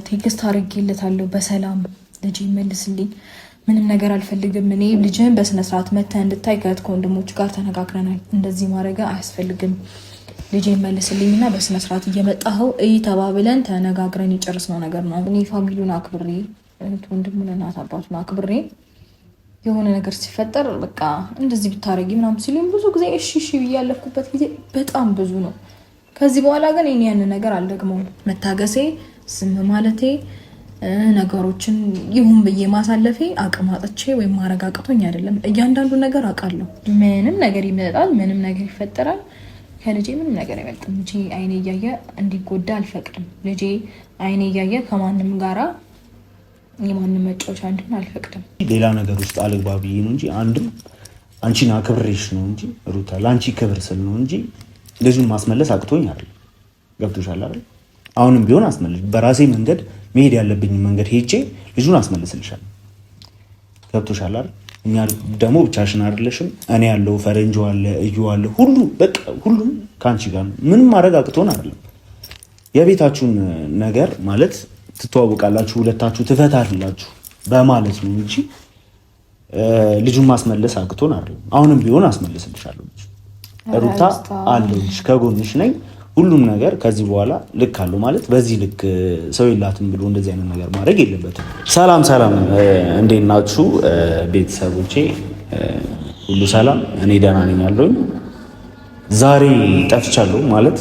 ቴክስት አድርጌለታለሁ በሰላም ልጅ ይመልስልኝ ምንም ነገር አልፈልግም እኔ ልጅህን በስነ ስርዓት መተህ እንድታይ ከወንድሞች ጋር ተነጋግረናል እንደዚህ ማድረግ አያስፈልግም ልጅ ይመልስልኝና በስነ ስርዓት እየመጣኸው ተባብለን ተነጋግረን የጨረስነው ነገር ነው እኔ ፋሚሊውን አክብሬ ወንድሙን እናት አባቱን አክብሬ የሆነ ነገር ሲፈጠር በቃ እንደዚህ ብታረጊ ምናምን ሲሉኝ ብዙ ጊዜ እሺ ብያለፍኩበት ጊዜ በጣም ብዙ ነው ከዚህ በኋላ ግን እኔ ያን ነገር አልደግመውም መታገሴ ስም ማለቴ ነገሮችን ይሁን በየ ማሳለፌ አቅም አጥቼ ወይ ማረጋግጦኝ አይደለም እያንዳንዱ ነገር አቃለሁ ምንም ነገር ይመጣል ምንም ነገር ይፈጠራል ከልጄ ምንም ነገር አይበልጥም ልጄ አይኔ ያየ እንዲጎዳ አልፈቅድም ልጄ አይኔ ያየ ከማንም ጋራ የማንም መጫወቻ እንድን አልፈቅድም ሌላ ነገር ውስጥ አልግባብ ነው እንጂ አንድም አንቺን አክብሬሽ ነው እንጂ ሩታ ላንቺ ክብር ስል ነው እንጂ ልጁን ማስመለስ አቅቶኝ አይደል ገብቶሻል አይደል አሁንም ቢሆን አስመልሽ በራሴ መንገድ መሄድ ያለብኝ መንገድ ሄጄ ልጁን አስመልስልሻለሁ ገብቶሻል አይደል እኛ ደግሞ ብቻሽን አይደለሽም እኔ ያለው ፈረንጆ አለ እዩ አለ ሁሉ በቃ ሁሉም ካንቺ ጋር ነው ምንም ማድረግ አቅቶን አይደለም የቤታችሁን ነገር ማለት ትተዋወቃላችሁ ሁለታችሁ ትፈታላችሁ በማለት ነው እንጂ ልጁን ማስመለስ አቅቶን አይደለም አሁንም ቢሆን አስመልስልሻለሁ ሩታ አለሽ ከጎንሽ ነኝ ሁሉም ነገር ከዚህ በኋላ ልክ አለው ማለት በዚህ ልክ ሰው ይላትም ብሎ እንደዚህ አይነት ነገር ማድረግ የለበትም ሰላም እንዴት ናችሁ ቤተሰቦቼ ሁሉ ሰላም እኔ ደህና ነኝ ያለሁኝ ዛሬ ጠፍቻለሁ ማለት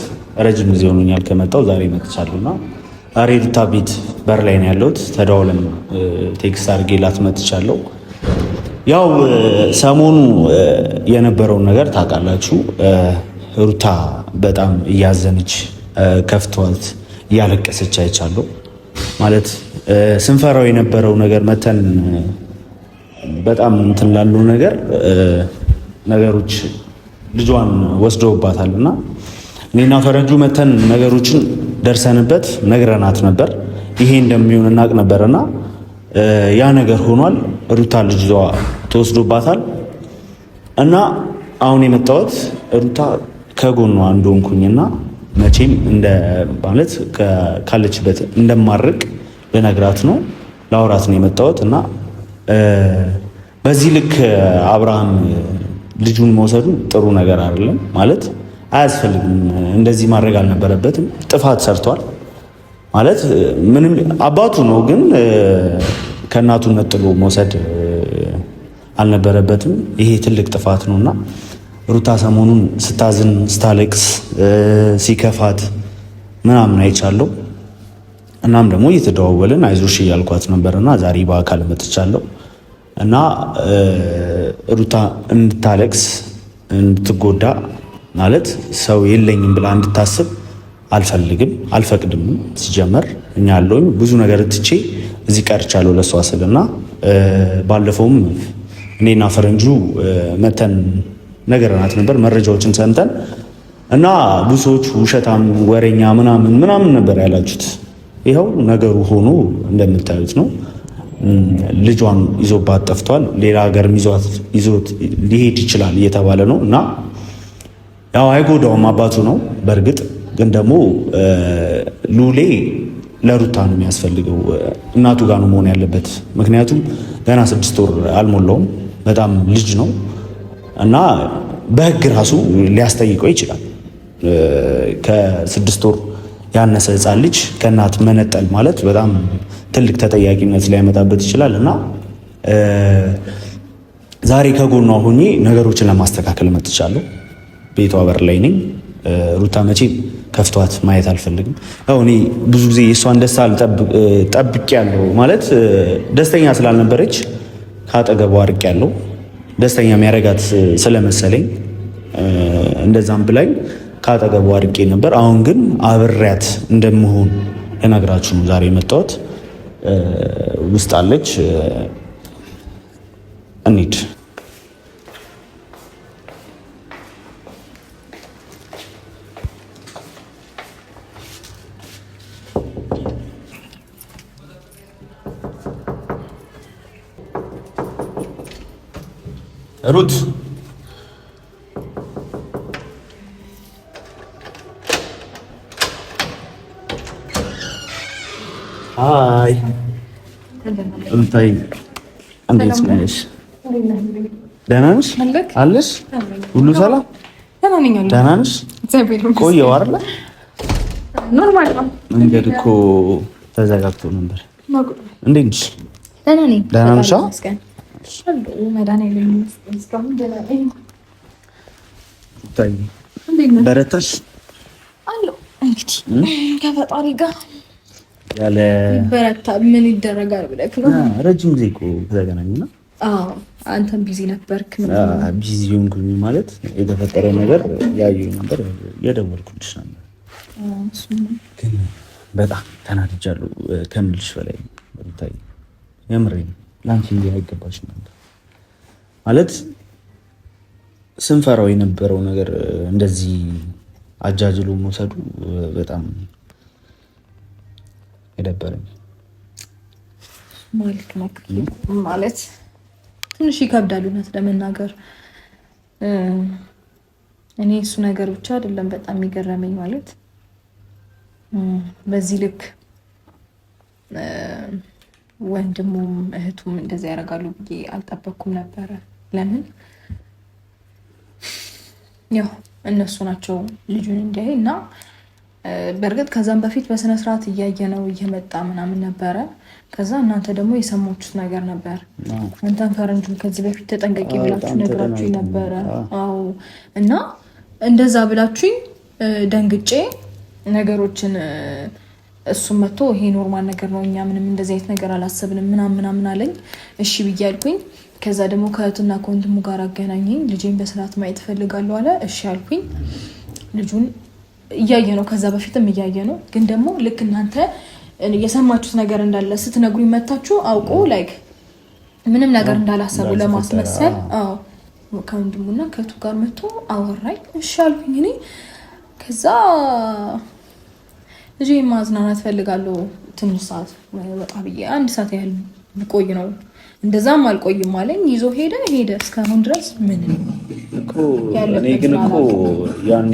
ረጅም ጊዜ ሆኖኛል ከመጣሁ ዛሬ መጥቻለሁና ዛሬ ሩታ ቤት በር ላይ ነው ያለሁት ተደዋውለን ቴክስት አድርጌላት መጥቻለሁ ያው ሰሞኑ የነበረውን ነገር ታውቃላችሁ ሩታ በጣም እያዘነች ከፍቷት እያለቀሰች አይቻለሁ ማለት ስንፈራው የነበረው ነገር መተን በጣም እንትን ላለው ነገሮች ልጇን ወስደውባታልና እኔና ፈረንጁ መተን ነገሮችን ደርሰንበት ነግረናት ነበር ይሄ እንደሚሆን እናቅ ነበርና ያ ነገር ሆኗል ሩታ ልጇ ተወስዶባታል እና አሁን የመጣሁት ሩታ ከጎኗ እንደሆንኩኝና መቼም እንደ ማለት ካለችበት እንደማርቅ ለነግራት ነው ላውራት ነው የመጣሁት እና በዚህ ልክ አብርሃም ልጁን መውሰዱ ጥሩ ነገር አይደለም ማለት አያስፈልግም እንደዚህ ማድረግ አልነበረበትም ጥፋት ሰርቷል ማለት ምንም አባቱ ነው ግን ከእናቱ ነጥሎ መውሰድ አልነበረበትም ይሄ ትልቅ ጥፋት ነውና ሩታ ሰሞኑን ስታዝን ስታለቅስ ሲከፋት ምናምን አይቻለሁ እናም ደግሞ እየተደዋወልን አይዞሽ እያልኳት ነበርና ዛሬ በአካል መጥቻለሁ እና ሩታ እንድታለቅስ እንድትጎዳ ማለት ሰው የለኝም ብላ እንድታስብ አልፈልግም አልፈቅድም ሲጀመር እኛ ያለውኝ ብዙ ነገር ትቼ እዚህ ቀርቻለሁ ለሷ ስልና ባለፈውም እኔና ፈረንጁ መተን ነገርናት ነበር መረጃዎችን ሰምተን እና ብዙዎች ውሸታም ወሬኛ ምናምን ነበር ያላችሁት ይሄው ነገሩ ሆኖ እንደምታዩት ነው ልጇን ይዞባት ጠፍቷል ሌላ ሀገር ይዞት ሊሄድ ይችላል እየተባለ ነው እና ያው አይጎዳውም አባቱ ነው በእርግጥ ግን ደግሞ ሉሌ ለሩታ ነው የሚያስፈልገው እናቱ ጋር ነው መሆን ያለበት ምክንያቱም ገና 6 ወር አልሞላውም በጣም ልጅ ነው እና በህግ ራሱ ሊያስጠይቀው ይችላል ከ6 ወር ያነሰ ህፃን ልጅ ከእናት መነጠል ማለት በጣም ትልቅ ተጠያቂነት ሊያመጣበት ይችላል እና ዛሬ ከጎኗ ሆኜ ነገሮችን ለማስተካከል መጥቻለሁ ቤቷ በር ላይ ነኝ ሩታ መቼ ከፍቷት ማየት አልፈልግም ያው እኔ ብዙ ጊዜ የሷን ደስታ ጠብቄያለሁ ማለት ደስተኛ ስላልነበረች ካጠገቧ አርቄያለሁ ደስተኛ የሚያረጋት ስለመሰለኝ እንደዛም ብላኝ ካጠገቧ አርቄ ነበር አሁን ግን አብሬያት እንደምሆን ለነግራችሁ ነው ዛሬ የመጣሁት ውስጥ አለች እንሂድ ሩት ሃይ እንታይ እንዴት ነሽ? ደህና ነሽ? አለሽ? ሁሉ ሰላም? ደህና ነሽ? ቆየሁ አይደለ? ኖርማል ነው። መንገድ እኮ ተዘጋግቶ ነበር። እንዴት ነሽ? ደህና ነኝ። ደህና ነሽ? በረታሽ? አለሁ እንግዲህ ከፈጣሪ ጋር ያለ በረታ ምን ይደረጋል ብለህ ነው። ረጅም ጊዜ እኮ ተገናኘን። አዎ አንተም ቢዚ ነበርክ። ቢዚ ሆንኩኝ ማለት የተፈጠረው ነገር ያየሁ ነበር፣ የደወልኩልሽ ነበር። ግን በጣም ተናድጃለሁ ከምልሽ በላይ ሩታዬ፣ የምሬን ለአንቺ እንዲህ አይገባሽም ነበር ማለት ስንፈራው የነበረው ነገር እንደዚህ አጃጅሎ መውሰዱ በጣም የደበረኝ ማለት ትንሽ ይከብዳል እውነት ለመናገር። እኔ እሱ ነገር ብቻ አይደለም በጣም የሚገረመኝ ማለት በዚህ ልክ ወንድሙም እህቱም እንደዚህ ያደርጋሉ ብዬ አልጠበቅኩም ነበረ። ለምን ያው እነሱ ናቸው ልጁን እንዲያይ እና በእርግጥ ከዛም በፊት በስነ ስርዓት እያየ ነው እየመጣ ምናምን ነበረ። ከዛ እናንተ ደግሞ የሰማችሁት ነገር ነበር። አንተን ፈረንጁን ከዚህ በፊት ተጠንቀቂ ብላችሁ ነግራችሁ ነበረ። አዎ እና እንደዛ ብላችሁኝ ደንግጬ ነገሮችን እሱም መጥቶ ይሄ ኖርማል ነገር ነው እኛ ምንም እንደዚህ አይነት ነገር አላሰብንም ምናምን አለኝ። እሺ ብዬ አልኩኝ። ከዛ ደግሞ ከእህትና ከወንድሙ ጋር አገናኘኝ። ልጄን በስርዓት ማየት እፈልጋለሁ አለ። እሺ አልኩኝ። ልጁን እያየ ነው፣ ከዛ በፊትም እያየ ነው። ግን ደግሞ ልክ እናንተ የሰማችሁት ነገር እንዳለ ስትነግሩኝ መታችሁ አውቆ ላይክ ምንም ነገር እንዳላሰቡ ለማስመሰል ከወንድሙና ከእህቱ ጋር መጥቶ አወራኝ። እሺ አልኩኝ እኔ። ከዛ ልጄ ማዝናናት ፈልጋለሁ ትንሽ ሰዓት ወጣ ብዬ 1 ሰዓት ያህል ብቆይ ነው። እንደዛም አልቆይም አለኝ። ይዞ ሄደ እስካሁን ድረስ ምን እኮ እኔ ግን እኮ ያኔ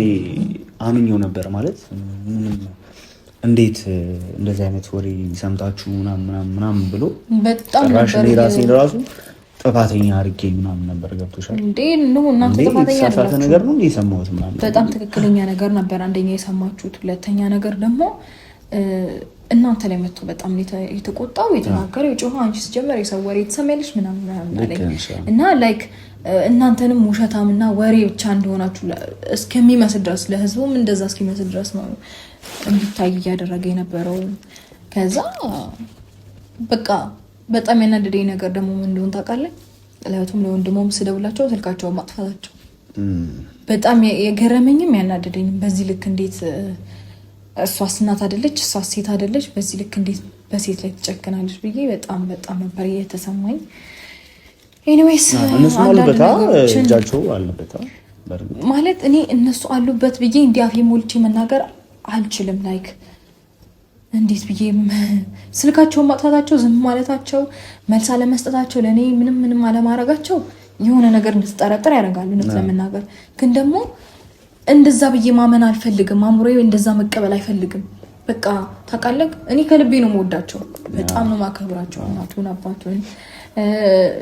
አምኜው ነበር ማለት እንዴት እንደዚህ አይነት ወሬ ሰምታችሁ ምናምን ብሎ በጣም ነበር ራሴን ራሱ ጥፋተኛ አድርጌ ምናምን ነበር። ገብቶሻል እንዴ? ነው እናንተ ጥፋተኛ አይደላችሁ ነገር ነው የሰማሁት ምናምን በጣም ትክክለኛ ነገር ነበር። አንደኛ የሰማችሁት፣ ሁለተኛ ነገር ደግሞ እናንተ ላይ መጥቶ በጣም የተቆጣው የተናገረው የጮኸ አንቺ ስጀመር የሰው ወሬ ትሰማያለሽ ምናምን አለኝ እና ላይክ እናንተንም ውሸታምና ወሬ ብቻ እንደሆናችሁ እስከሚመስል ድረስ ለህዝቡም እንደዛ እስኪመስል ድረስ ነው እንዲታይ እያደረገ የነበረው። ከዛ በቃ በጣም ያናደደኝ ነገር ደግሞ ምን እንደሆነ ታውቃለህ? ለእህቱም ለወንድሙም ስደውላቸው ስልካቸውን ማጥፋታቸው በጣም የገረመኝም ያናደደኝም። በዚህ ልክ እንዴት እሷስ እናት አይደለች እሷስ ሴት አይደለች፣ በዚህ ልክ እንዴት በሴት ላይ ትጨክናለች ብዬ በጣም ነበር የተሰማኝ። ኤኒዌይስ እነሱ አሉበት እጃቸው አለበት ማለት እኔ እነሱ አሉበት ብዬ እንዲህ አፌ ሞልቼ መናገር አልችልም። ላይክ እንዴት ብዬ ስልካቸውን ማጥፋታቸው፣ ዝም ማለታቸው፣ መልስ አለመስጠታቸው፣ ለእኔ ምንም አለማድረጋቸው የሆነ ነገር እንድትጠረጥር ያደርጋል እውነት ለመናገር። ግን ደግሞ እንደዛ ብዬ ማመን አልፈልግም። አእምሮዬ እንደዛ መቀበል አይፈልግም። በቃ ታውቃለህ እኔ ከልቤ ነው የምወዳቸው፣ በጣም ነው ማከብራቸው። እናቱን አባቱን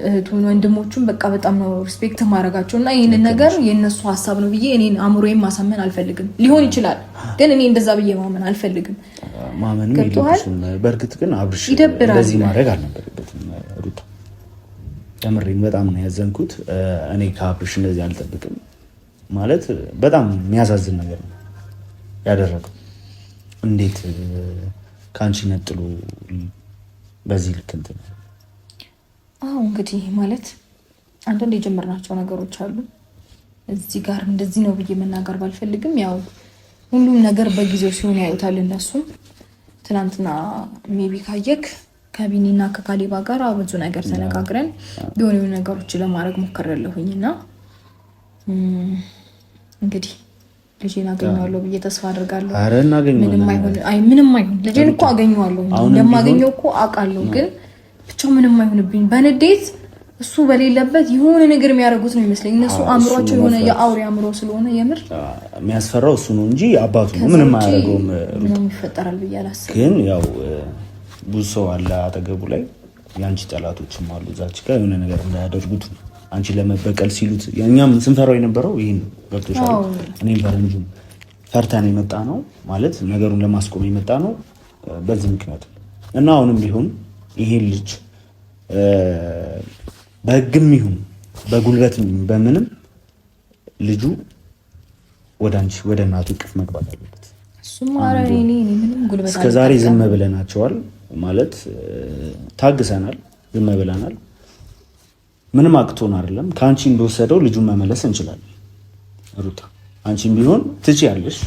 እህቱን ወንድሞቹን በቃ በጣም ነው ሪስፔክት ማድረጋቸው እና ይህንን ነገር የእነሱ ሀሳብ ነው ብዬ እኔ አእምሮዬን ማሳመን አልፈልግም። ሊሆን ይችላል ግን እኔ እንደዛ ብዬ ማመን አልፈልግም። ማመን የለብሽም። በእርግጥ ግን አብርሽ እንደዚህ ማድረግ አልነበረበትም ሩታ። ከምሬን በጣም ነው ያዘንኩት። እኔ ከአብርሽ እንደዚህ አልጠብቅም ማለት በጣም የሚያሳዝን ነገር ነው ያደረገው። እንዴት ከአንቺ ነጥሎ በዚህ ልክ እንትን እንግዲህ ማለት አንዳንድ የጀመርናቸው ነገሮች አሉ። እዚህ ጋር እንደዚህ ነው ብዬ መናገር ባልፈልግም ያው ሁሉም ነገር በጊዜው ሲሆን ያዩታል እነሱም። ትናንትና ሜቢ ካየክ ከቢኒና ከካሌባ ጋር ብዙ ነገር ተነጋግረን የሆኑ ነገሮች ለማድረግ ሞክሬያለሁኝ እና እንግዲህ ልጄን አገኘዋለሁ ብዬ ተስፋ አደርጋለሁ። ምንም አይሆን ልጄን እኮ አገኘዋለሁ እንደማገኘው እኮ አውቃለሁ። ግን ብቻ ምንም አይሆንብኝ። በንዴት እሱ በሌለበት የሆነ ነገር የሚያደርጉት ነው ይመስለኝ። እነሱ አእምሯቸው የሆነ የአውሬ አእምሮ ስለሆነ የምር የሚያስፈራው እሱ ነው እንጂ አባቱ ነው ምንም አያደርገውም። ምንም ይፈጠራል ብዬ አላስብም። ግን ያው ብዙ ሰው አለ አጠገቡ ላይ የአንቺ ጠላቶችም አሉ እዛች ጋር የሆነ ነገር እንዳያደርጉት አንቺ ለመበቀል ሲሉት እኛም ስንፈራው የነበረው ይህን ገብቶሻል። እኔም ፈረንጁም ፈርተን የመጣ ነው ማለት ነገሩን ለማስቆም የመጣ ነው በዚህ ምክንያት እና አሁንም ቢሆን ይሄን ልጅ በህግም ይሁን በጉልበትም በምንም ልጁ ወደ አንቺ ወደ እናቱ እቅፍ መግባት አለበት። እስከዛሬ ዝም ብለናቸዋል ማለት ታግሰናል፣ ዝም ብለናል። ምንም አቅቶን አይደለም። ከአንቺ እንደወሰደው ልጁን መመለስ እንችላለን። ሩታ አንቺም ቢሆን ትችያለሽ፣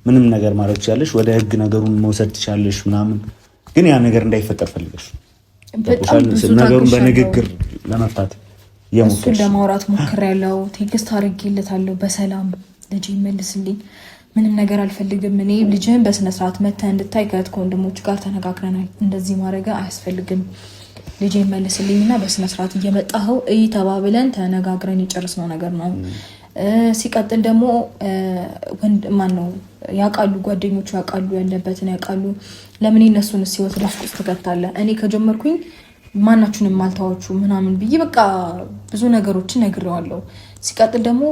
ምንም ነገር ማድረግ ትችያለሽ፣ ወደ ህግ ነገሩን መውሰድ ትችያለሽ ምናምን። ግን ያ ነገር እንዳይፈጠር ፈልገሽ ነገሩን በንግግር ለመፍታት እሱን ለማውራት ሞክሬያለሁ። ቴክስት አድርጌለታለሁ በሰላም ልጅ ይመልስልኝ፣ ምንም ነገር አልፈልግም። እኔ ልጅህን በስነስርዓት መተህ እንድታይ ከወንድሞች ጋር ተነጋግረናል። እንደዚህ ማድረግ አያስፈልግም። ልጅ ይመልስልኝና በስነስርዓት እየመጣኸው እይ ተባብለን ተነጋግረን የጨረስነው ነገር ነው። ሲቀጥል ደግሞ ማን ነው ያውቃሉ፣ ጓደኞቹ ያውቃሉ፣ ያለበትን ያውቃሉ። ለምን እነሱን ህይወት ውስጥ ትከታለህ? እኔ ከጀመርኩኝ ማናችሁንም ማልታዎቹ ምናምን ብዬ በቃ ብዙ ነገሮችን ነግሬዋለሁ። ሲቀጥል ደግሞ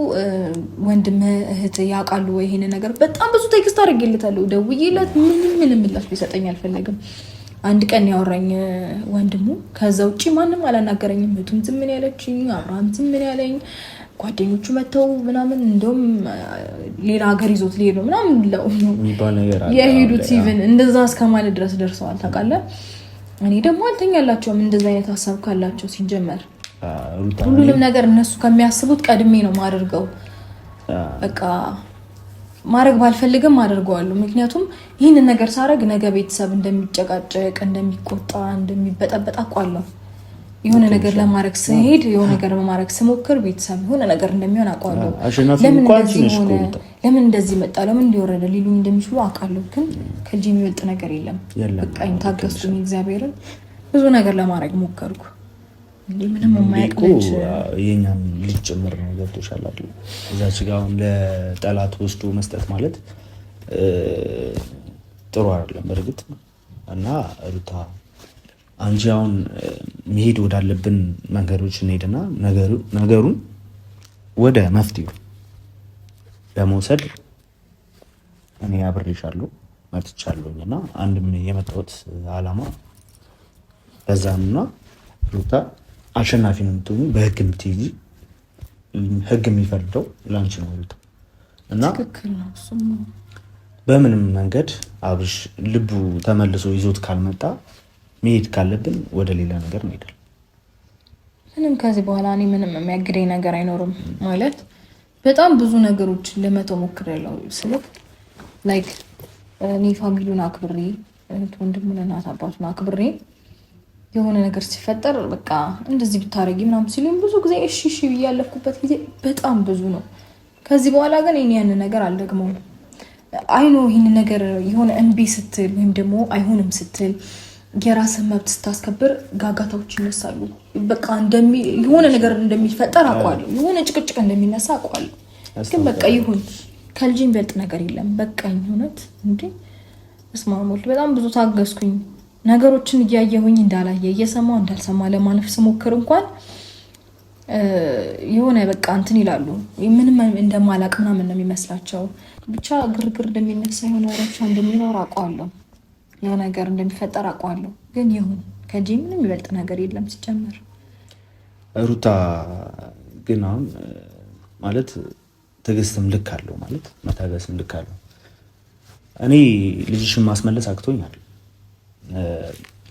ወንድም እህት ያውቃሉ ወይ ይሄን ነገር? በጣም ብዙ ቴክስት አድርጌለታለሁ፣ ደውዬለት ምንም ምላሽ ሊሰጠኝ አልፈለግም። አንድ ቀን ያወራኝ ወንድሙ፣ ከዛ ውጪ ማንም አላናገረኝም። እህቱም ዝም ምን ያለችኝ፣ አብርሃም ዝም ምን ያለኝ፣ ጓደኞቹ መተው ምናምን እንደውም ሌላ ሀገር ይዞት ሊሄድ ነው ምናምን ብለው የሄዱት ኢቭን እንደዛ እስከማለት ድረስ ደርሰዋል። ታውቃለህ እኔ ደግሞ አልተኛላቸውም እንደዛ አይነት ሀሳብ ካላቸው። ሲጀመር ሁሉንም ነገር እነሱ ከሚያስቡት ቀድሜ ነው ማደርገው። በቃ ማድረግ ባልፈልግም አደርገዋለሁ። ምክንያቱም ይህንን ነገር ሳረግ ነገ ቤተሰብ እንደሚጨቃጨቅ፣ እንደሚቆጣ፣ እንደሚበጠበጥ አውቃለሁ። የሆነ ነገር ለማድረግ ስሄድ የሆነ ነገር ለማድረግ ስሞክር ቤተሰብ የሆነ ነገር እንደሚሆን አውቃለሁ። ለምን እንደዚህ መጣ፣ ለምን እንዲወረደ ሊሉኝ እንደሚችሉ አውቃለሁ። ግን ከልጅ የሚበልጥ ነገር የለም። በቃ ታገስኩኝ። እግዚአብሔርን ብዙ ነገር ለማድረግ ሞከርኩ። ምንም የማያውቅ ልጅ የኛም ልጅ ጭምር ነው። ገብቶሻል አይደል? እዛች ጋር ለጠላት ወስዶ መስጠት ማለት ጥሩ አይደለም በእርግጥ። እና ሩታ አንቺ አሁን መሄድ ወዳለብን መንገዶች እንሄድና ነገሩን ወደ መፍትሄው ለመውሰድ እኔ አብሬሻለሁ መጥቻለሁኝ። እና አንድም የመጣሁት ዓላማ በዛምና ሩታ አሸናፊ ነው የምትሆኑ፣ በህግ የምትይዚ ህግ የሚፈርደው ላንቺ ነው ሩታ። እና በምንም መንገድ አብርሽ ልቡ ተመልሶ ይዞት ካልመጣ መሄድ ካለብን ወደ ሌላ ነገር እንሄዳለን። ምንም ከዚህ በኋላ እኔ ምንም የሚያግደኝ ነገር አይኖርም። ማለት በጣም ብዙ ነገሮች ለመተው ሞክሬያለሁ። ስልክ ላይክ እኔ ፋሚሊውን አክብሬ ወንድሙን እናት አባቱን አክብሬ የሆነ ነገር ሲፈጠር በቃ እንደዚህ ብታረጊ ምናምን ሲሉኝ ብዙ ጊዜ እሺ ብዬ ያለፍኩበት ጊዜ በጣም ብዙ ነው። ከዚህ በኋላ ግን እኔ ያንን ነገር አልደግመውም። አይኖ ይህን ነገር የሆነ እንቢ ስትል ወይም ደግሞ አይሆንም ስትል የራስን መብት ስታስከብር ጋጋታዎች ይነሳሉ። በቃ የሆነ ነገር እንደሚፈጠር አውቃለሁ፣ የሆነ ጭቅጭቅ እንደሚነሳ አውቃለሁ። ግን በቃ ይሁን፣ ከልጅ የሚበልጥ ነገር የለም። በቃኝ እውነት እንዴ እስማሞል በጣም ብዙ ታገስኩኝ። ነገሮችን እያየሁኝ እንዳላየ እየሰማው እንዳልሰማ ለማለፍ ስሞክር እንኳን የሆነ በቃ እንትን ይላሉ። ምንም እንደማላቅ ምናምን ነው የሚመስላቸው። ብቻ ግርግር እንደሚነሳ የሆነ ረብሻ እንደሚኖር አውቃለሁ፣ የሆነ ነገር እንደሚፈጠር አውቃለሁ። ግን ይሁን፣ ከጂ ምንም የሚበልጥ ነገር የለም ሲጨመር። ሩታ ግን አሁን ማለት ትዕግስትም ልክ አለው ማለት መታገስም ልክ አለው። እኔ ልጅሽን ማስመለስ አቅቶኛል።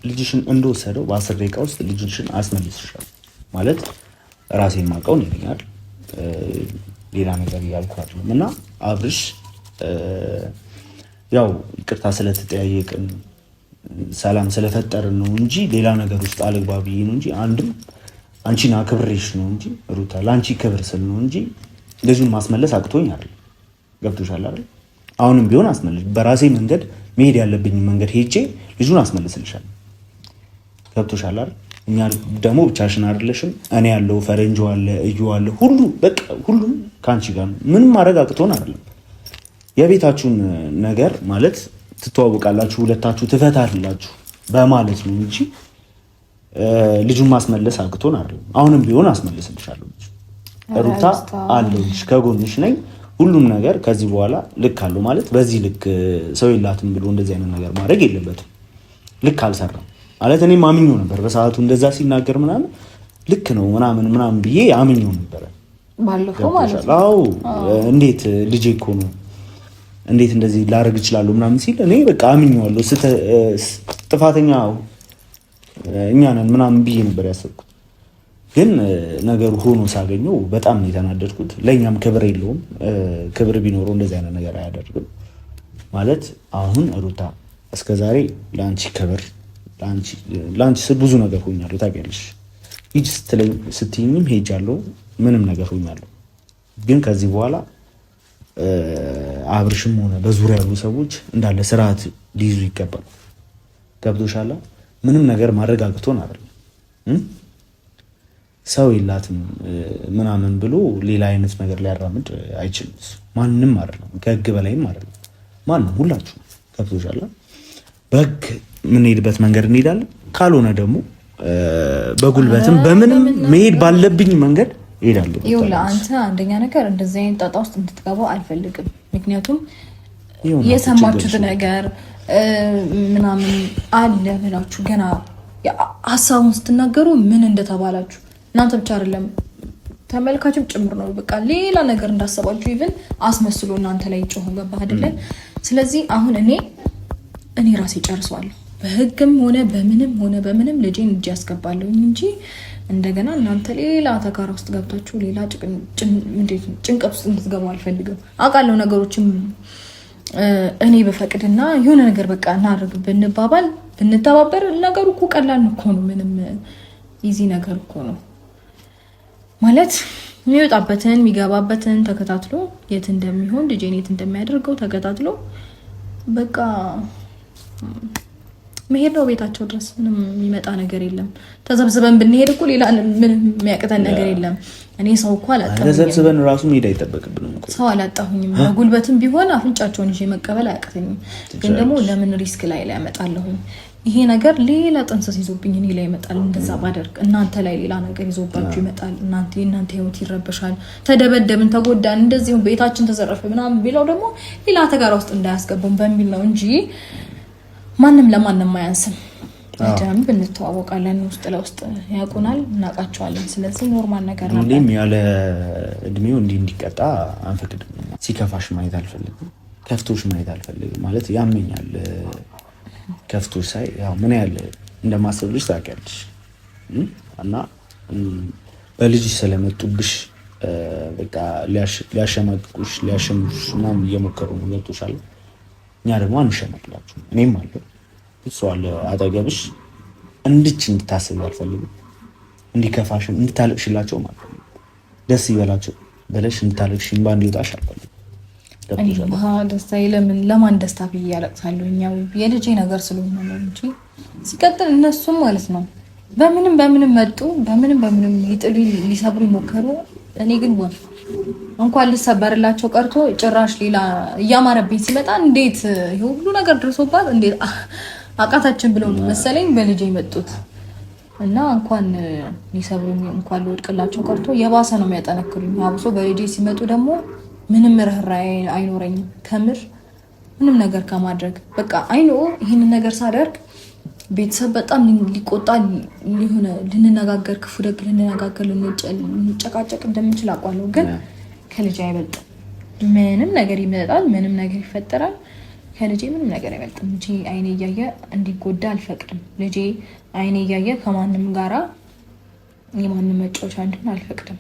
ልጅሽን እንደወሰደው በ10 ደቂቃ ውስጥ ልጅሽን አስመልስሻለሁ ማለት ራሴን ማውቀውን ይለኛል። ሌላ ነገር እያልኩ አይደለም። እና አብርሽ ያው ይቅርታ ስለተጠያየቅን ሰላም ስለፈጠርን ነው እንጂ ሌላ ነገር ውስጥ አልግባብ ነው እንጂ አንድም አንቺን አክብሬሽ ነው እንጂ ሩታ ለአንቺ ክብር ስል ነው እንጂ ልጁን ማስመለስ አቅቶኝ አይደል። ገብቶሻል አይደል? አሁንም ቢሆን አስመልሽ። በራሴ መንገድ መሄድ ያለብኝ መንገድ ሄጄ ልጁን አስመልስልሻለሁ። ገብቶሻል አይደል? እኛ ደግሞ ብቻሽን አይደለሽም። እኔ ያለው ፈረንጆ አለ፣ እዩ አለ፣ ሁሉ በቃ ሁሉም ካንቺ ጋር ነው። ምንም ማድረግ አቅቶን አይደለም። የቤታችሁን ነገር ማለት ትተዋወቃላችሁ፣ ሁለታችሁ ትፈታላችሁ። በማለት ነው እንጂ ልጁን ማስመለስ አቅቶን አይደለም። አሁንም ቢሆን አስመልስልሻለሁ። ሩታ አለሽ፣ ከጎንሽ ነኝ። ሁሉም ነገር ከዚህ በኋላ ልክ አለው ማለት በዚህ ልክ ሰው የላትም ብሎ እንደዚህ አይነት ነገር ማድረግ የለበትም። ልክ አልሰራም ማለት እኔም አምኜው ነበር በሰዓቱ እንደዛ ሲናገር ምናምን ልክ ነው ምናምን ብዬ አምኜው ነበር ባለፈው ማለት ነው። አዎ እንዴት ልጄ እኮ ነው እንዴት እንደዚህ ላደርግ እችላለሁ ምናምን ሲል እኔ በቃ አምኜዋለሁ። ጥፋተኛ እኛ ነን ምናምን ብዬ ነበር ያሰብኩት። ግን ነገሩ ሆኖ ሳገኘው በጣም ነው የተናደድኩት። ለእኛም ክብር የለውም። ክብር ቢኖረው እንደዚህ አይነት ነገር አያደርግም ማለት። አሁን ሩታ እስከዛሬ ለአንቺ ክብር ለአንቺ ብዙ ነገር ሆኛለሁ ታውቂያለሽ። ሂጅ ስትይኝም ሄጃለሁ፣ ምንም ነገር ሆኛለሁ። ግን ከዚህ በኋላ አብርሽም ሆነ በዙሪያ ያሉ ሰዎች እንዳለ ስርዓት ሊይዙ ይገባል። ገብቶሻል? ምንም ነገር ማረጋግቶን አይደለም ሰው የላትም ምናምን ብሎ ሌላ አይነት ነገር ሊያራምድ አይችልም። ማንም አይደለም፣ ከህግ በላይም አይደለም ማንም። ሁላችሁ ገብቶሻል? በህግ የምንሄድበት መንገድ እንሄዳለን። ካልሆነ ደግሞ በጉልበትም በምንም መሄድ ባለብኝ መንገድ እሄዳለሁ። ይኸውልህ አንተ አንደኛ ነገር እንደዚህ አይነት ጣጣ ውስጥ እንድትገባው አልፈልግም። ምክንያቱም የሰማችሁት ነገር ምናምን አለ ብላችሁ ገና ሀሳቡን ስትናገሩ ምን እንደተባላችሁ እናንተ ብቻ አይደለም ተመልካችም ጭምር ነው። በቃ ሌላ ነገር እንዳሰባችሁ ኢቭን አስመስሎ እናንተ ላይ ጮህ ገባ አይደለ? ስለዚህ አሁን እኔ ራሴ ጨርሰዋለሁ። በህግም ሆነ በምንም ልጄን እጅ ያስገባለሁ እንጂ እንደገና እናንተ ሌላ ተካራ ውስጥ ገብታችሁ ሌላ ጭንቀት ውስጥ እንድትገቡ አልፈልግም። አውቃለሁ ነገሮችም እኔ በፈቅድና የሆነ ነገር በቃ እናድርግ ብንተባበር ነገሩ እኮ ቀላል እኮ ነው። ምንም ኢዚ ነገር እኮ ነው ማለት የሚወጣበትን የሚገባበትን ተከታትሎ የት እንደሚሆን ልጄን የት እንደሚያደርገው ተከታትሎ በቃ መሄድ ነው ቤታቸው ድረስ። ምንም የሚመጣ ነገር የለም። ተዘብዝበን ብንሄድ እኮ ሌላ ምንም የሚያቅተን ነገር የለም። እኔ ሰው እኮ አላጣሁኝም። ተዘብዝበን ራሱ መሄድ አይጠበቅብንም እኮ ሰው አላጣሁኝም። በጉልበትም ቢሆን አፍንጫቸውን ይዤ መቀበል አያቅተኝም። ግን ደግሞ ለምን ሪስክ ላይ ያመጣለሁኝ? ይሄ ነገር ሌላ ጥንስስ ይዞብኝ እኔ ላይ ይመጣል። እንደዛ ባደርግ እናንተ ላይ ሌላ ነገር ይዞባችሁ ይመጣል። እናንተ ህይወት ይረበሻል። ተደበደብን፣ ተጎዳን፣ እንደዚሁ ቤታችን ተዘረፈ ምናምን ቢለው ደግሞ ሌላ ተጋራ ውስጥ እንዳያስገቡን በሚል ነው እንጂ ማንም ለማንም አያንስም። በደንብ እንተዋወቃለን። ውስጥ ለውስጥ ያውቁናል፣ እናውቃቸዋለን። ስለዚህ ኖርማል ነገር ነው። እኔም ያለ እድሜው እንዲቀጣ አንፈቅድም። ሲከፋሽ ማየት አልፈልግም። ከፍቶሽ ማየት አልፈልግም። ማለት ያመኛል። ከፍቶሽ ሳይ ያው ምን ያህል እንደማስብልሽ ታውቂያለሽ። እና በልጅሽ ስለመጡብሽ በቃ ሊያሸማቅቁሽ ሊያሸምሹሽ ምናምን እየሞከሩ ነው። ገብቶሻል? እኛ ደግሞ አንሸመቅላችሁ። እኔም አለ እሱ አለ አጠገብሽ። እንድታስብ አልፈልግም። እንዲከፋሽም እንድታለቅሽላቸው ማለት ነው። ደስ ይበላቸው ብለሽ እንድታለቅሽ እንባ እንዲወጣሽ አልፈልግም። ደስታ ለማን ደስታ ብዬ ያለቅሳለሁ? እኛው የልጄ ነገር ስለሆነ ነው እንጂ ሲቀጥል እነሱም ማለት ነው በምንም መጡ በምንም ሊጥሉ ሊሰብሩ ይሞከሩ። እኔ ግን እንኳን ልሰበርላቸው ቀርቶ ጭራሽ ሌላ እያማረብኝ ሲመጣ እንዴት ሁሉ ነገር ደርሶባት እንዴት አቃታችን ብለው ነው መሰለኝ በልጄ የመጡት። እና እንኳን ሊሰብሩኝ እንኳን ልወድቅላቸው ቀርቶ የባሰ ነው የሚያጠነክሩኝ። አብሶ በልጄ ሲመጡ ደግሞ ምንም ርህራሄ አይኖረኝም። ከምር ምንም ነገር ከማድረግ በቃ አይኖ ይህንን ነገር ሳደርግ ቤተሰብ በጣም ሊቆጣ ሊሆነ ልንነጋገር ክፉ ደግ ልንነጋገር ልንጨቃጨቅ እንደምንችል አውቃለሁ። ግን ከልጄ አይበልጥም። ምንም ነገር ይመጣል፣ ምንም ነገር ይፈጠራል። ከልጄ ምንም ነገር አይበልጥም። ልጄ አይኔ እያየ እንዲጎዳ አልፈቅድም። ልጄ አይኔ እያየ ከማንም ጋራ የማንም መጫወቻ እንዲሆን አልፈቅድም።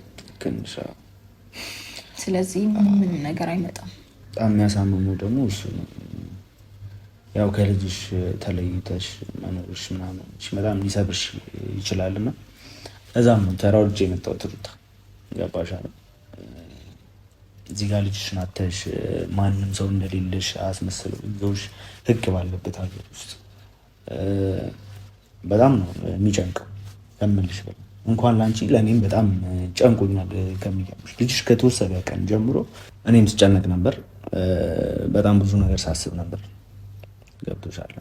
ስለዚህ ምንም ነገር አይመጣም። በጣም የሚያሳምመው ደግሞ እሱ ነው። ያው ከልጅሽ ተለይተሽ መኖርሽ ምናምን በጣም ሊሰብርሽ ይችላልና እዛም ነው ተራውጄ የመጣሁት። ሩታ ገባሽ አይደል? እዚህ ጋር ልጅሽን አተሽ ማንም ሰው እንደሌለሽ አስመስለው ይዘውሽ ህግ ባለበት ሀገር ውስጥ በጣም ነው የሚጨንቀው። ከምልሽ በላይ እንኳን ላንቺ ለእኔም በጣም ጨንቆኛል። ከሚገርምሽ ልጅሽ ከተወሰደ ቀን ጀምሮ እኔም ስጨነቅ ነበር። በጣም ብዙ ነገር ሳስብ ነበር። ገብቶሻል?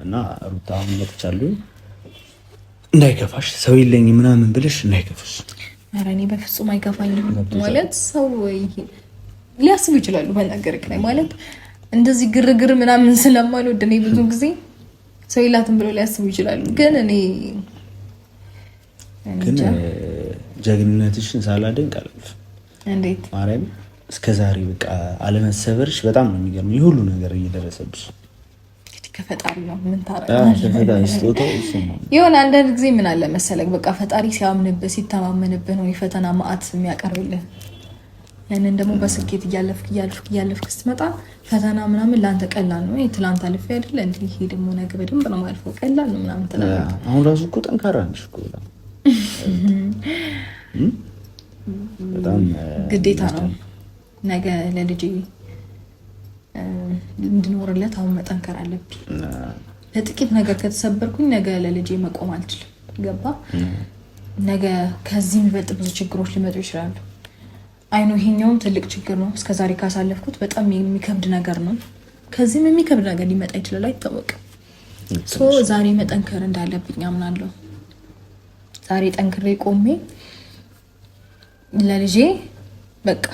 እና ሩታ አሁን መጥቻለሁ። እንዳይከፋሽ ሰው የለኝ ምናምን ብለሽ እንዳይከፋሽ። ኧረ እኔ በፍጹም አይከፋኝም። ማለት ሰው ሊያስቡ ይችላሉ በነገርክ ላይ ማለት እንደዚህ ግርግር ምናምን ስለማልወድ እኔ ብዙ ጊዜ ሰው የላትም ብለው ሊያስቡ ይችላሉ። ግን እኔ ጀግንነትሽን ሳላደንቅ አላልፍም። እንዴት ማርያም እስከዛሬ በቃ አለመሰበርሽ በጣም ነው የሚገርመኝ። የሁሉ ነገር እየደረሰብሽ ከፈጣሪ ነው። ምን ታረጋለህ? የሆነ አንዳንድ ጊዜ ምን አለ መሰለክ በቃ ፈጣሪ ሲያምንብህ ሲተማመንብህ ነው የፈተና ማዕት የሚያቀርብልህ። ያንን ደግሞ በስኬት እያለፍክ ስትመጣ ፈተና ምናምን ለአንተ ቀላል ነው። ትላንት አልፌ አይደለ እንዴ ይሄ ደግሞ ነገ በደንብ ነው ማልፈው ቀላል ነው ምናምን ትላለህ። አሁን ራሱ እኮ ጠንካራ ነሽ እኮ በጣም ግዴታ ነው። ነገ ለልጄ እንድኖርለት አሁን መጠንከር አለብኝ። ለጥቂት ነገር ከተሰበርኩኝ ነገ ለልጄ መቆም አልችልም። ገባ? ነገ ከዚህ የሚበልጥ ብዙ ችግሮች ሊመጡ ይችላሉ። አይኑ ይሄኛውም ትልቅ ችግር ነው። እስከዛሬ ካሳለፍኩት በጣም የሚከብድ ነገር ነው። ከዚህም የሚከብድ ነገር ሊመጣ ይችላል፣ አይታወቅም። ዛሬ መጠንከር እንዳለብኝ አምናለሁ። ዛሬ ጠንክሬ ቆሜ ለልጄ በቃ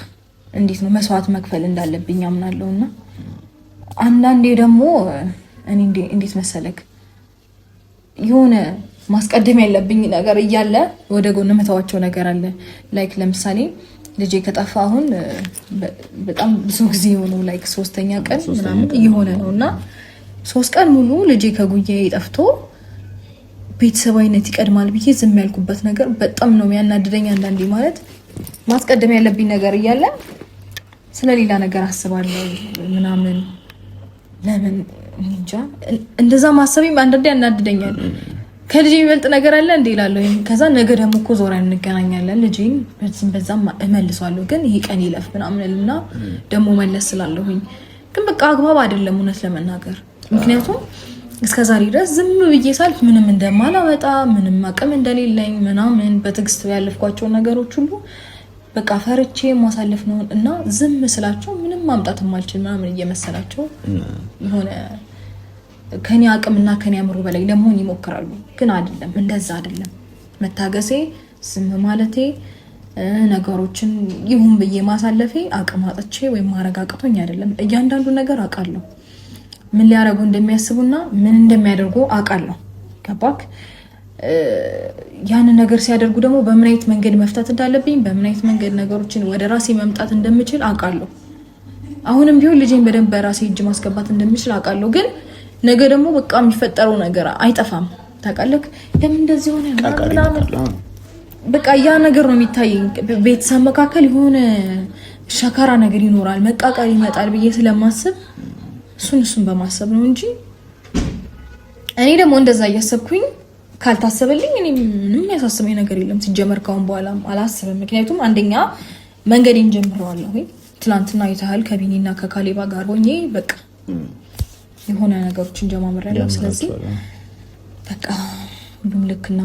እንዴት ነው መስዋዕት መክፈል እንዳለብኝ አምናለሁ። እና አንዳንዴ ደግሞ እኔ እንዴት መሰለክ የሆነ ማስቀደም ያለብኝ ነገር እያለ ወደ ጎን መተዋቸው ነገር አለ። ላይክ ለምሳሌ ልጄ ከጠፋ አሁን በጣም ብዙ ጊዜ የሆነው ላይክ 3ኛ ቀን ምናምን እየሆነ ነው እና 3 ቀን ሙሉ ልጄ ከጉያዬ ጠፍቶ ቤተሰባዊነት ይቀድማል ብዬ ዝም ያልኩበት ነገር በጣም ነው የሚያናድደኝ። አንዳንዴ ማለት ማስቀደም ያለብኝ ነገር እያለ ስለሌላ ነገር አስባለሁ ምናምን። ለምን እንጃ እንደዛ ማሰቤም አንዳንዴ ያናድደኛል። ከልጄ የሚበልጥ ነገር አለ እንዴ እላለሁ። ከዛ ነገ ደግሞ እኮ ዞረን እንገናኛለን ልጄን በዛም እመልሷለሁ። ግን ይሄ ቀን ይለፍ ምናምን እና ደግሞ መለስ ስላለሁኝ ግን በቃ አግባብ አይደለም እውነት ለመናገር። ምክንያቱም እስከዛሬ ድረስ ዝም ብዬ ሳልፍ ምንም እንደማላወጣ ምንም አቅም እንደሌለኝ ምናምን በትዕግስት ያለፍኳቸው ነገሮች ሁሉ በቃ ፈርቼ ማሳለፍ ነው እና ዝም ስላቸው ምንም ማምጣት የማልችል ምናምን እየመሰላቸው የሆነ ከኔ አቅምና ከኔ አምሮ በላይ ለመሆን ይሞክራሉ። ግን አይደለም፣ እንደዛ አይደለም። መታገሴ ዝም ማለቴ ነገሮችን ይሁን ብዬ ማሳለፌ አቅም አጥቼ ወይም ማረጋግጦኝ አይደለም። እያንዳንዱ ነገር አውቃለሁ። ምን ሊያረጉ እንደሚያስቡና ምን እንደሚያደርጉ አውቃለሁ። ገባክ? ያን ነገር ሲያደርጉ ደግሞ በምን አይነት መንገድ መፍታት እንዳለብኝ በምን አይነት መንገድ ነገሮችን ወደ ራሴ መምጣት እንደምችል አውቃለሁ። አሁንም ቢሆን ልጄን በደንብ በራሴ እጅ ማስገባት እንደምችል አውቃለሁ። ግን ነገ ደግሞ በቃ የሚፈጠረው ነገር አይጠፋም። ታውቃለህ? ለምን እንደዚህ ሆነ ምናምን በቃ ያ ነገር ነው የሚታየኝ። ቤተሰብ መካከል የሆነ ሸካራ ነገር ይኖራል፣ መቃቃር ይመጣል ብዬ ስለማስብ እሱን በማሰብ ነው እንጂ እኔ ደግሞ እንደዛ እያሰብኩኝ ካልታሰበልኝ እኔ ምንም ያሳስበኝ ነገር የለም። ሲጀመር ካሁን በኋላም አላስብም። ምክንያቱም አንደኛ መንገዴን ጀምረዋለሁ። ትናንትና የተሃል ከቢኒና ከካሌባ ጋር ሆኜ በቃ የሆነ ነገሮችን ጀማምሬያለሁ። ስለዚህ በቃ ሁሉም ልክና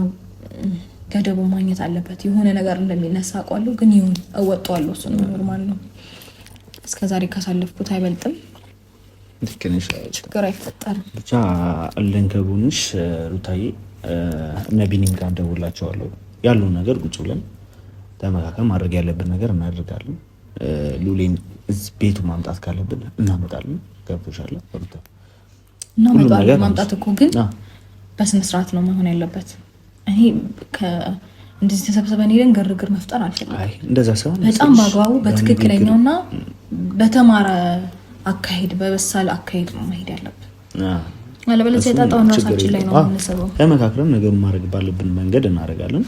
ገደቡ ማግኘት አለበት። የሆነ ነገር እንደሚነሳ አውቃለሁ፣ ግን ይሁን እወጣዋለሁ። እሱ ነው ኖርማል ነው። እስከዛሬ ካሳለፍኩት አይበልጥም። ችግር አይፈጠርም። ብቻ አለን ከጎንሽ ሩታዬ። እነ ቢኒም ጋር እንደውላቸዋለሁ። ያለውን ነገር ቁጭ ብለን ተመካከል ማድረግ ያለብን ነገር እናደርጋለን። ሉሌን ቤቱ ማምጣት ካለብን እናመጣለን። ገብቶሻል ሩታ? እናመጣለን። ማምጣት እኮ ግን በስነ ስርዓት ነው መሆን ያለበት። እኔ እንደዚህ ተሰብስበን ሄደን ግርግር መፍጠር አልፈልግም። እንደዛ ሳይሆን በጣም በአግባቡ በትክክለኛውና በተማረ አካሄድ በበሳል አካሄድ ነው መሄድ ያለብን። አለበለዚያ የጣጣውን ራሳችን ላይ ነው የምንሰበው። ተመካክረን ነገሩን ማድረግ ባለብን መንገድ እናደርጋለን።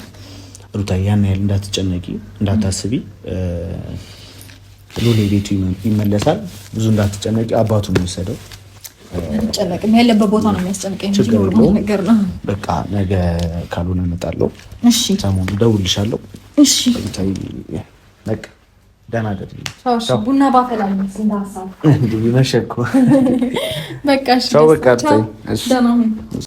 ሩታ ያን ያህል እንዳትጨነቂ፣ እንዳታስቢ። ሉሌ ቤቱ ይመለሳል። ብዙ እንዳትጨነቂ። አባቱ ነው የወሰደው። ጨነቅም ያለበት ቦታ ነው የሚያስጨንቀኝ እንጂ ኖርማል ነገር ነው። በቃ ነገ ካልሆነ እመጣለሁ። እሺ፣ ሰሞኑን እደውልልሻለሁ። እሺ፣ በቃ ደህና አይደል? ቡና ባፈላል እንዳሳው እንዴ መሸኮ በቃ እሺ፣ ቻው። በቃ ደህና